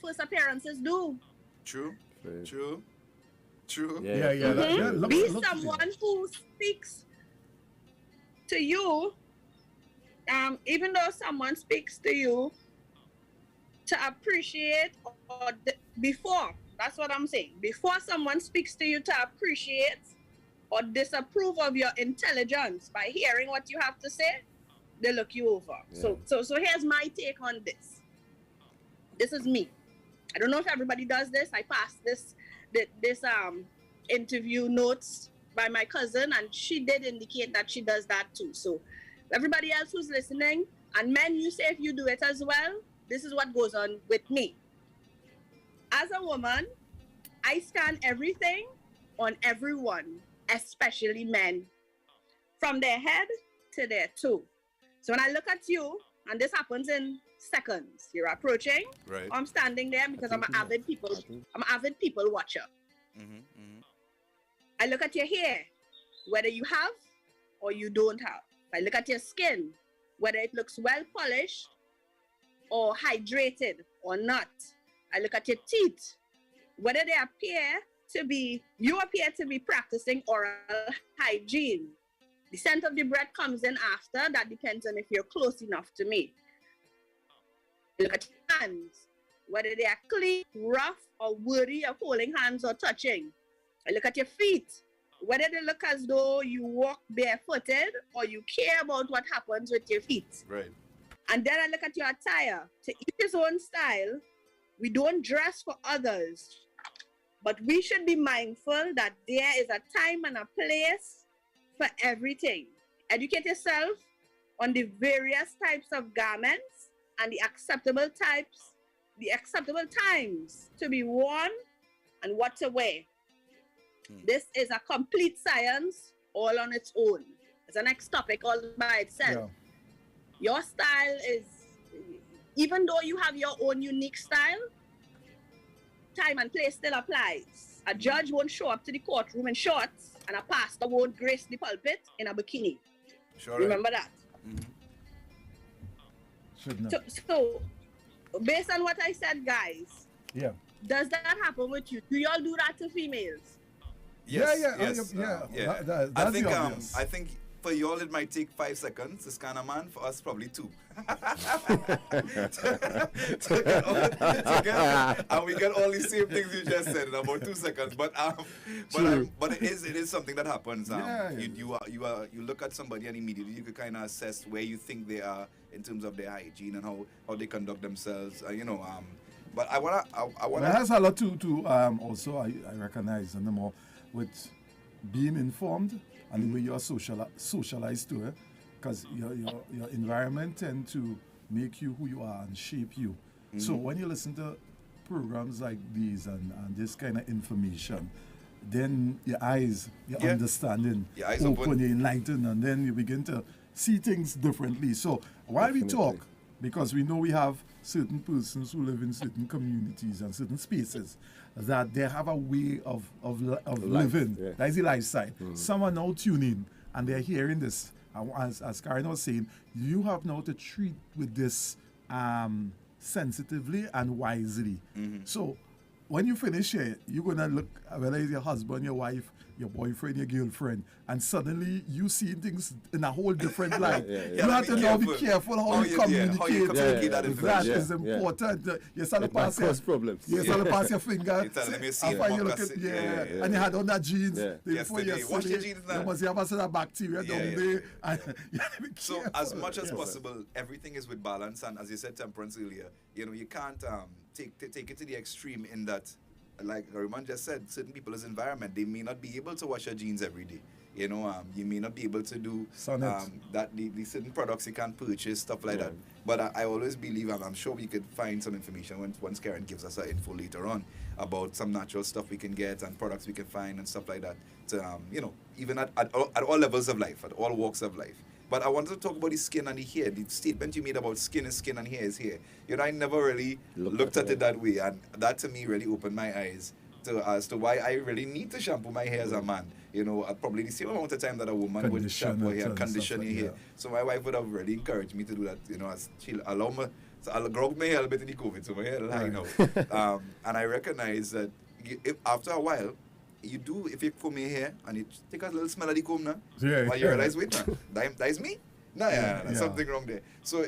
S2: first appearances do.
S1: True.
S3: Right.
S1: True.
S3: Yeah.
S4: Look,
S2: Be
S4: look
S2: someone who speaks to you, even though someone speaks to you, to appreciate or before. That's what I'm saying. Before someone speaks to you, to appreciate or disapprove of your intelligence by hearing what you have to say, they look you over.
S3: Yeah.
S2: So here's my take on this. This is me. I don't know if everybody does this. I passed this interview notes by my cousin, and she did indicate that she does that too. So everybody else who's listening, and men, you say if you do it as well, this is what goes on with me. As a woman, I scan everything on everyone, especially men, from their head to their toe. So when I look at you, and this happens in seconds, you're approaching,
S1: Right.
S2: I'm standing there because I'm an avid people watcher. I look at your hair, whether you have or you don't have. I look at your skin, whether it looks well polished or hydrated or not. I look at your teeth, whether they appear to be practicing oral hygiene. The scent of the breath comes in after. That depends on if you're close enough to me. I look at your hands, whether they are clean, rough, or worthy of holding hands or touching. I look at your feet, whether they look as though you walk barefooted or you care about what happens with your feet.
S1: Right.
S2: And then I look at your attire. To each his own style, we don't dress for others, but we should be mindful that there is a time and a place for everything. Educate yourself on the various types of garments and the acceptable times to be worn and what to wear. This is a complete science all on its own. It's a next topic all by itself.
S4: Yeah.
S2: Your style is, even though you have your own unique style, time and place still applies. A judge won't show up to the courtroom in shorts, and a pastor won't grace the pulpit in a bikini.
S1: Sure.
S2: Remember that.
S4: Should not.
S2: So, based on what I said, guys,
S4: Yeah.
S2: does that happen with you? Do y'all do that to females?
S1: Yes,
S4: Yeah.
S1: yes,
S4: Yeah. That's
S1: I think
S4: the obvious.
S1: I think for y'all it might take 5 seconds to scan a man. For us, probably 2. And we get all the same things you just said in about 2 seconds. But it is something that happens.
S4: Yeah.
S1: You look at somebody and immediately you can kind of assess where you think they are in terms of their hygiene and how they conduct themselves. But I wanna.
S4: Well, it has a lot to also I recognize and more with being informed and the way you are socialized to it, because your environment tend to make you who you are and shape you. So when you listen to programs like these and this kind of information, then your eyes, your understanding
S1: Your eyes
S4: open, you enlighten, and then you begin to see things differently. So while we talk, because we know we have certain persons who live in certain communities and certain spaces that they have a way of living.
S3: Yeah.
S4: That is the lifestyle. Some are now tuning and they're hearing this. As Keren was saying, you have now to treat with this sensitively and wisely. So when you finish here, you're going to look, whether it's your husband, your wife, your boyfriend, your girlfriend, and suddenly you see things in a whole different light. You have to now be careful how you communicate.
S1: How you communicate that
S4: That
S1: information.
S4: is important. You start to pass
S3: cause problems.
S4: You start to pass your finger.
S1: You tell them you see
S4: after you look
S1: moccasins.
S4: at, and you had on that jeans.
S3: Yeah.
S4: Before
S1: Yesterday.
S4: you
S1: Wash your jeans now.
S4: You must have a set of bacteria down there. And you have to be
S1: So
S4: careful.
S1: as much as possible, everything is with balance, and as you said, temperance earlier. You can't take it to the extreme in that, like Raymond just said, certain people's environment, they may not be able to wash your jeans every day. You may not be able to do that. The certain products you can't purchase, stuff like that. But I always believe, and I'm sure we could find some information once Keren gives us her info later on about some natural stuff we can get and products we can find and stuff like that. To even at all levels of life, at all walks of life. But I wanted to talk about the skin and the hair. The statement you made about skin is skin and hair is hair. I never really looked at it that way, and that to me really opened my eyes as to why I really need to shampoo my hair as a man. Probably the same amount of time that a woman would shampoo her hair and condition her hair. So my wife would have really encouraged me to do that. As she'll allow me, so I'll grow my hair a bit in the COVID, so my hair line out. And I recognize that if after a while, if you comb your hair and you take a little smell of the comb now, but you realize, wait, that is me? No, something wrong there. So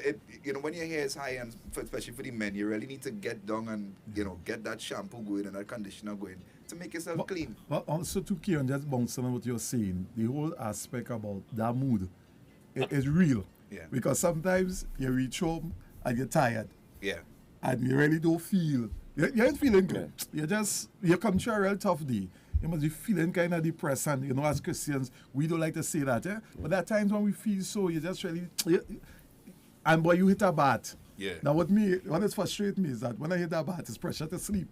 S1: when your hair is high, and especially for the men, you really need to get down and get that shampoo going and that conditioner going to make yourself clean.
S4: But also to Keren, just bouncing on what you're saying, the whole aspect about that mood is real.
S1: Yeah.
S4: Because sometimes you reach home and you're tired.
S1: Yeah.
S4: And you really don't feel, you ain't feeling good. You come to a real tough day. You must be feeling kind of depressed, and as Christians, we don't like to say that, But there are times when we feel so, you just really, and boy, you hit a bath.
S1: Yeah.
S4: Now what is frustrating me is that when I hit a bath, it's pressure to sleep.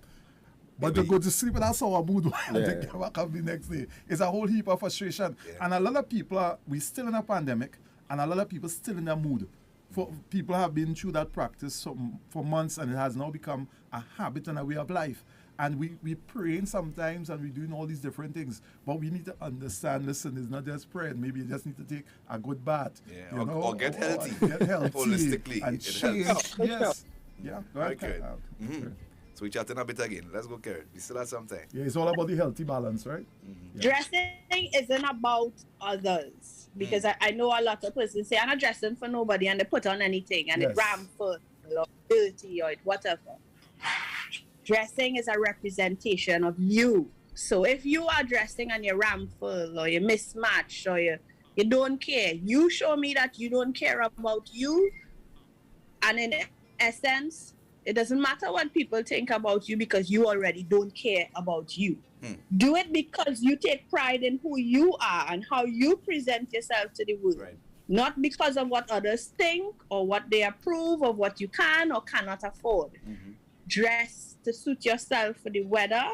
S4: But to go to sleep, that's our mood. To get back up the next day. It's a whole heap of frustration. Yeah. And a lot of people, we're still in a pandemic, and a lot of people still in that mood. People have been through that practice for months, and it has now become a habit and a way of life. And we praying sometimes, and we're doing all these different things. But we need to understand, listen, it's not just praying. Maybe you just need to take a good bath.
S1: Yeah, or get healthy.
S4: Get healthy.
S1: Holistically.
S4: And change. Yes. Yeah.
S1: Very good. So we're chatting a bit again. Let's go, Keren. We still have some time.
S4: Yeah, it's all about the healthy balance, right?
S2: Yeah. Dressing isn't about others. Because I know a lot of persons say, I'm not dressing for nobody, and they put on anything, and it ramful or dirty or whatever. Dressing is a representation of you. So if you are dressing and you're ramful or you're mismatched or you don't care, you show me that you don't care about you. And in essence, it doesn't matter what people think about you because you already don't care about you. Do it because you take pride in who you are and how you present yourself to the world.
S1: Right.
S2: Not because of what others think or what they approve of what you can or cannot afford. Dress to suit yourself for the weather,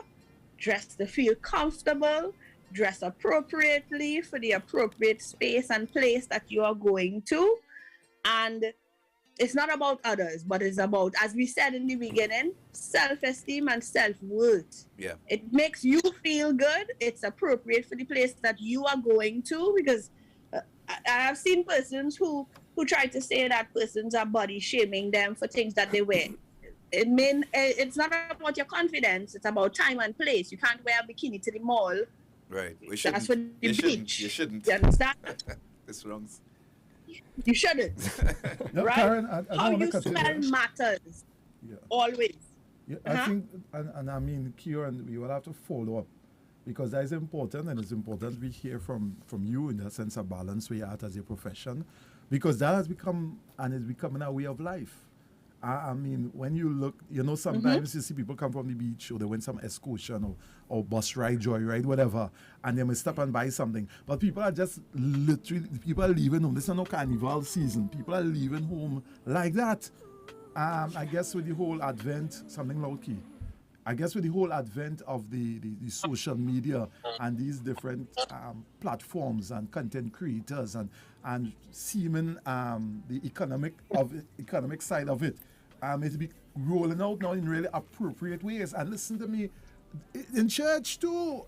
S2: dress to feel comfortable, dress appropriately for the appropriate space and place that you are going to. And it's not about others, but it's about, as we said in the beginning, self-esteem and self-worth.
S1: Yeah.
S2: It makes you feel good. It's appropriate for the place that you are going to, because I have seen persons who try to say that persons are body shaming them for things that they wear. It's not about your confidence. It's about time and place. You can't wear a bikini to the mall.
S1: Right.
S2: That's for the beach.
S1: You shouldn't.
S2: You understand?
S1: This wrong.
S2: You shouldn't.
S4: No,
S2: right?
S4: Keren, I
S2: how
S4: don't
S2: you
S4: want to
S2: smell matters.
S4: Yeah.
S2: Always.
S4: Yeah, I think, and I mean, Keren, we will have to follow up because that is important, and it's important we hear from you in that sense of balance where you're at as a profession, because that has become and is becoming a way of life. I mean, when you look, you know, sometimes you see people come from the beach or they went some excursion or bus ride, joy ride, whatever, and they may stop and buy something. But people are just literally, people are leaving home. This is no carnival season. People are leaving home like that. I guess with the whole advent, something low key. I guess with the whole advent of the social media and these different platforms and content creators and seeming the economic side of it, it's be rolling out now in really appropriate ways. And listen to me, in church too.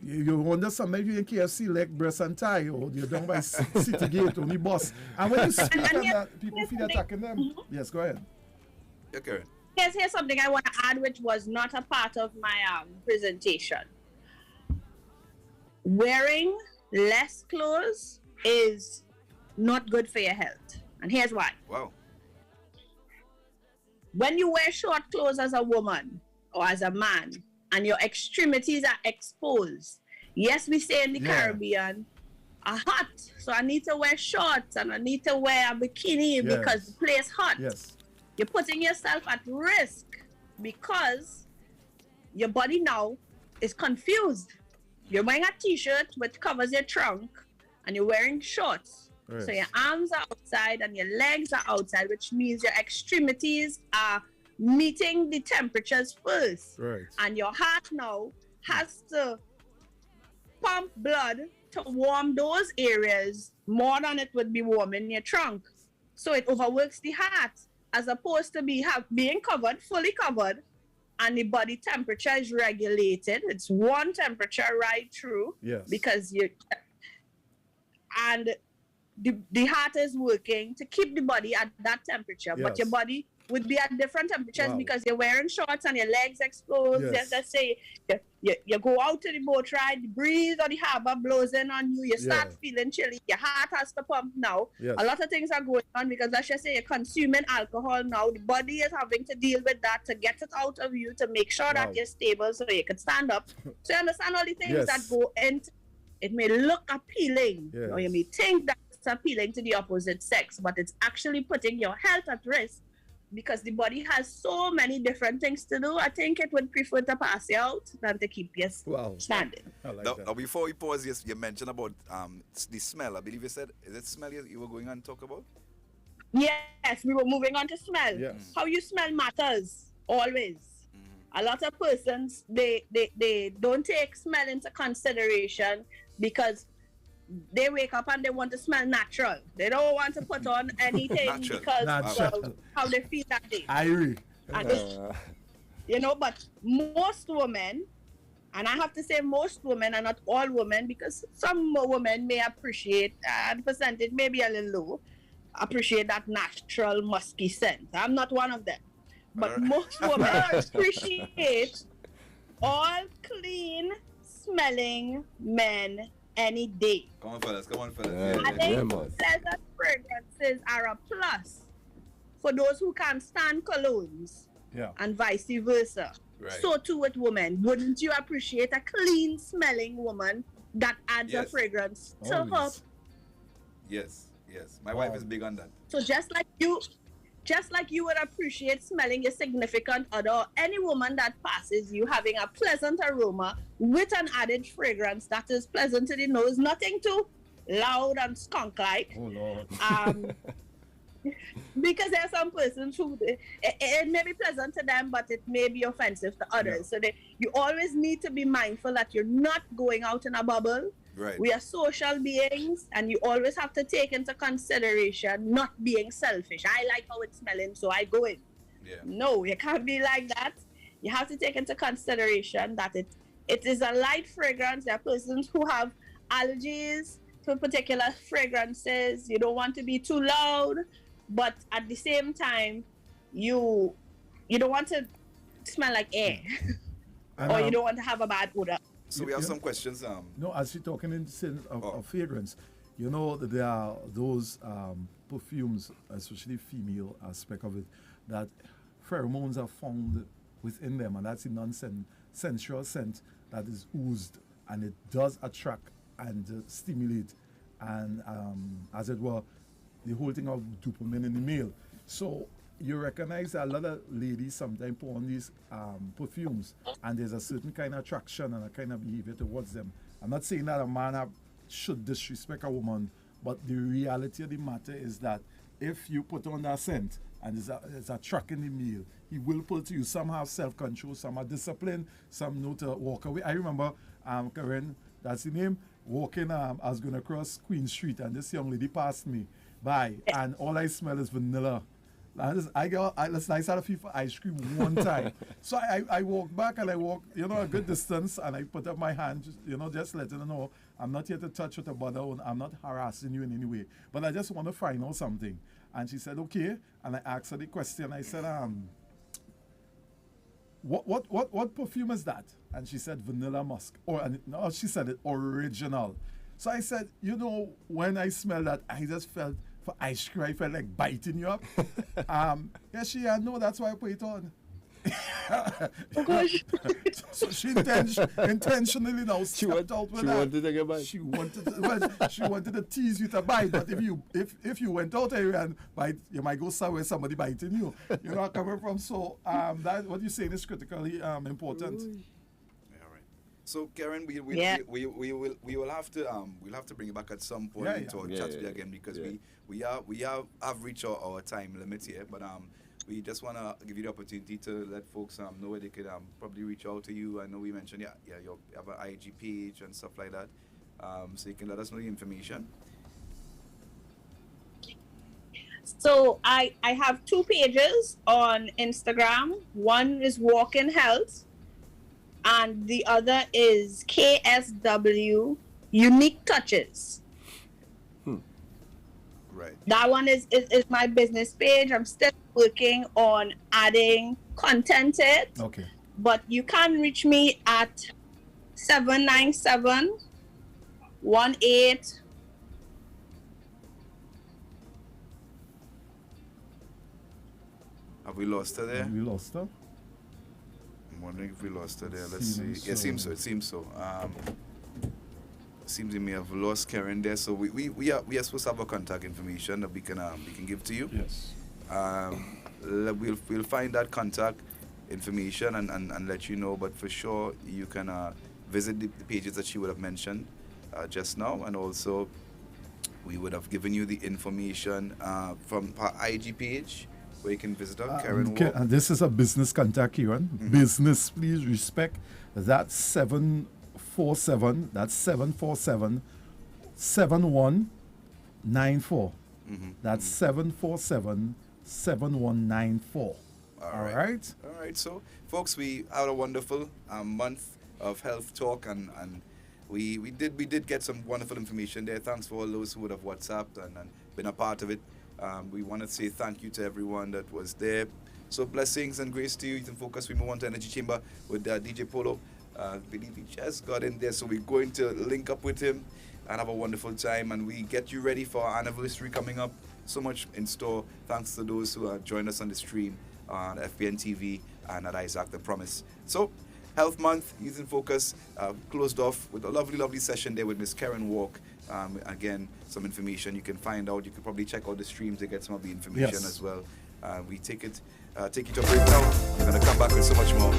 S4: You wonder sometimes you in KFC leg breast and tie, or you're down by City Gate on the bus. And when you speak on that, people feel attacking them. Yes, go ahead.
S1: Yeah, Keren.
S2: Here's something I want to add, which was not a part of my presentation. Wearing less clothes is not good for your health. And here's why.
S1: Wow.
S2: When you wear short clothes as a woman or as a man and your extremities are exposed, yes, we say in the Caribbean, are hot. So I need to wear shorts and I need to wear a bikini because the place hot.
S4: Yes.
S2: You're putting yourself at risk because your body now is confused. You're wearing a t-shirt which covers your trunk and you're wearing shorts. Right. So your arms are outside and your legs are outside, which means your extremities are meeting the temperatures first.
S4: Right.
S2: And your heart now has to pump blood to warm those areas more than it would be warming your trunk. So it overworks the heart, as opposed to being covered, fully covered, and the body temperature is regulated. It's one temperature right through.
S4: Yes.
S2: Because the heart is working to keep the body at that temperature, but your body would be at different temperatures because you're wearing shorts and your legs exposed.
S4: Yes.
S2: Let's say you go out to the boat ride, the breeze or the harbor blows in on you, you start feeling chilly, your heart has to pump now.
S4: Yes.
S2: A lot of things are going on because let's just say you're consuming alcohol now, the body is having to deal with that to get it out of you, to make sure that you're stable so you can stand up. So you understand all the things that go into it. May look appealing, or you may think that it's appealing to the opposite sex, but it's actually putting your health at risk because the body has so many different things to do. I think it would prefer to pass you out than to keep you standing.
S4: I like
S1: Now,
S4: that.
S1: before we pause, yes, you mentioned about the smell. I believe you said, is it smell you were going on to talk about?
S2: Yes, we were moving on to smell.
S4: Yes.
S2: How you smell matters, always. A lot of persons, they don't take smell into consideration because they wake up and they want to smell natural. They don't want to put on anything because of how they feel that day.
S4: Irie.
S2: But most women, and I have to say most women and not all women, because some women may appreciate, and the percentage may be a little low, appreciate that natural musky scent. I'm not one of them. But most women appreciate all clean smelling men any day.
S1: Come on, fellas.
S2: I think pleasant fragrances are a plus for those who can't stand colognes and vice versa.
S1: Right.
S2: So too with women. Wouldn't you appreciate a clean smelling woman that adds a fragrance to her?
S1: Yes. My wife is big on that.
S2: So just like you would appreciate smelling your significant other or any woman that passes you having a pleasant aroma with an added fragrance that is pleasant to the nose, nothing too loud and skunk-like.
S4: Oh, Lord.
S2: Because there are some persons who, it may be pleasant to them, but it may be offensive to others. So you always need to be mindful that you're not going out in a bubble.
S1: Right.
S2: We are social beings, and you always have to take into consideration not being selfish. I like how it's smelling, so I go in.
S1: Yeah.
S2: No, you can't be like that. You have to take into consideration that it is a light fragrance. There are persons who have allergies to particular fragrances. You don't want to be too loud, but at the same time, you don't want to smell like air, or you don't want to have a bad odor.
S1: So we have some questions.
S4: No, as you're talking in the sense of fragrance, you know, there are those perfumes, especially female aspect of it, that pheromones are found within them, and that's a non-sensual scent that is oozed, and it does attract and stimulate, and as it were, the whole thing of dopamine in the male. So you recognize that a lot of ladies sometimes put on these perfumes, and there's a certain kind of attraction and a kind of behavior towards them. I'm not saying that a man should disrespect a woman, but the reality of the matter is that if you put on that scent and there's a truck in the meal, he will pull to you. Some have self-control, some are disciplined, some know to walk away. I remember Keren, that's the name, walking, I was going across Queen Street, and this young lady passed me by, and all I smell is vanilla. I started a feel for ice cream one time. So I walked back, and I walked, a good distance, and I put up my hand, just letting her know, I'm not here to touch with a bother, I'm not harassing you in any way, but I just want to find out something. And she said, okay. And I asked her the question. I said, what perfume is that? And she said, vanilla musk. No, she said it, original. So I said, when I smelled that, I just felt for ice cream. I felt like biting you up. No, that's why I put it on. So she intentionally now stepped out with that.
S3: Wanted to get by.
S4: She wanted to tease you to bite, but if you went out there and bite, you might go somewhere somebody biting you. You know where I'm coming from. So that what you're saying is critically important.
S1: So Keren, we will have to bring you back at some point to chat with you again, because we have reached our time limit here, but we just want to give you the opportunity to let folks know where they could probably reach out to you. I know we mentioned you have an IG page and stuff like that, so you can let us know the information.
S2: So I have 2 pages on Instagram. One is Walk in Health, and the other is KSW Unique Touches.
S1: Right.
S2: That one is my business page. I'm still working on adding content to it.
S4: Okay.
S2: But you can reach me at 797-18.
S1: Have we lost her there?
S4: We lost her.
S1: I'm wondering if we lost her there. Let's see.
S4: So.
S1: It seems so. Seems we may have lost Keren there. So we are supposed to have a contact information that we can give to you.
S4: Yes.
S1: We'll find that contact information and let you know. But for sure, you can visit the pages that she would have mentioned just now, and also we would have given you the information from her IG page, where you can visit her, Keren Walke.
S4: And this is a business contact, Keren. Business, please respect. That's 747. That's 747-7194. That's 747-7194. All right.
S1: So, folks, we had a wonderful month of health talk, and we did get some wonderful information there. Thanks for all those who would have WhatsApped and been a part of it. We want to say thank you to everyone that was there. So blessings and grace to you. Youth in Focus. We move on to Energy Chamber with DJ Polo. I believe he just got in there, so we're going to link up with him and have a wonderful time, and we get you ready for our anniversary coming up. So much in store. Thanks to those who joined us on the stream on FBN TV and at Isaac the Promise. So, Health Month, Youth in Focus, closed off with a lovely session there with Miss Keren Walke. Again, some information you can find out. You can probably check out the streams to get some of the information as well. We take you to a break now. We're going to come back with so much more.